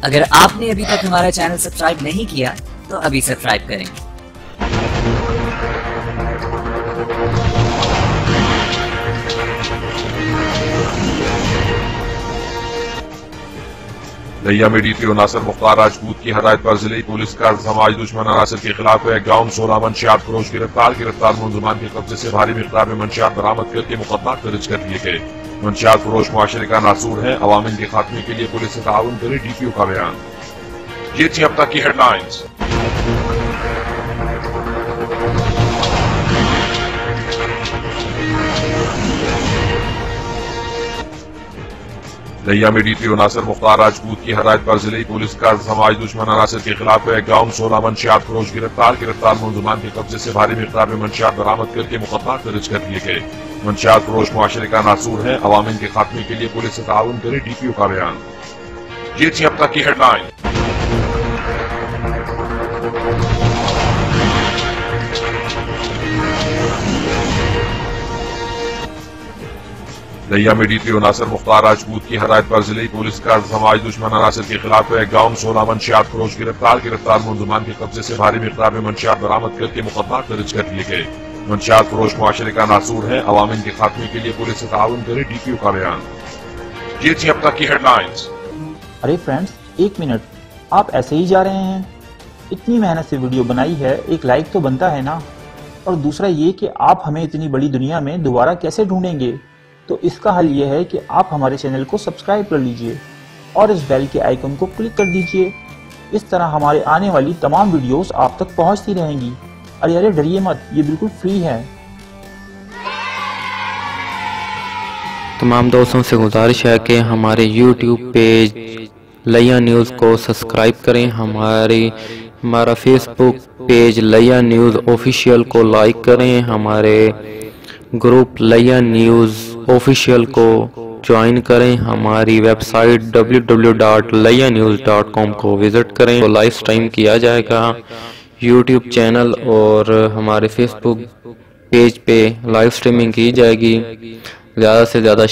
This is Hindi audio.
अगर आपने अभी तक हमारा चैनल सब्सक्राइब नहीं किया तो अभी सब्सक्राइब करें। लिया में डीपीओ नासिर मुख्तार राजपूत की हदायत पर जिले पुलिस का समाज दुश्मन अनासर के खिलाफ ग्राउंड 16 मंशियात फरोश गिरफ्तार मुलजमान के कब्जे से भारी मिकदार में मंशियात बरामद करके मुकदमा दर्ज कर लिए गए। मंशियात फरोश मुआशरे का नासूर है, अवामिन के खात्मे के लिए पुलिस से ताउन करे डीपीओ का बयान। ये थी अब तक की हेडलाइंस। लिया में डीपीओ नासिर मुख्तार राजपूत की हदायत पर जिले पुलिस का समाज दुश्मन अनासर के खिलाफ ग्राउंड 16 मंशियात फरोश गिरफ्तार मुलजमान के कब्जे से भारी मिकदार में मंशियात बरामद करके मुकदमा दर्ज कर लिए गए। मंशियात फरोश मुआशरे का नासूर है, अवामिन के खात्मे के लिए पुलिस से ताउन करे डीपीओ का बयान। ये थी अब तक की हेडलाइन। लिया में डीपीओ नासिर मुख्तार राजपूत की हदायत पर जिले पुलिस का समाज दुश्मन अनासर के खिलाफ ग्राउंड 16 मंशियात फरोश गिरफ्तार मुलजमान के कब्जे से भारी मिकदार में मंशियात बरामद करके मुकदमा दर्ज कर लिए गए। मंशियात फरोश मुआशरे का नासूर है, अवामिन के खात्मे के लिए पुलिस से ताउन करे डीपीओ का बयान। ये थी अब तक की हेडलाइंस। अरे फ्रेंड्स, एक मिनट, आप ऐसे ही जा रहे हैं? इतनी मेहनत से वीडियो बनाई है, एक लाइक तो बनता है ना। और दूसरा ये कि आप हमें इतनी बड़ी दुनिया में दोबारा कैसे ढूंढेंगे? तो इसका हल ये है कि आप हमारे चैनल को सब्सक्राइब कर लीजिए और इस बेल के आइकन को क्लिक कर दीजिए। इस तरह हमारे आने वाली तमाम वीडियोस आप तक पहुंचती रहेंगी। अरे डरिए मत, ये बिल्कुल फ्री है। तमाम दोस्तों से गुजारिश है कि हमारे YouTube पेज लिया न्यूज़ को सब्सक्राइब करें, हमारा फेसबुक पेज लिया न्यूज़ ऑफिशियल को लाइक करें, हमारे ग्रुप लिया न्यूज़ ऑफिशियल को ज्वाइन करें, हमारी वेबसाइट www.lianews.com को विजिट करें। तो लाइव स्ट्रीम किया जाएगा YouTube चैनल और हमारे फेसबुक पेज पे लाइव स्ट्रीमिंग की जाएगी। ज़्यादा से ज़्यादा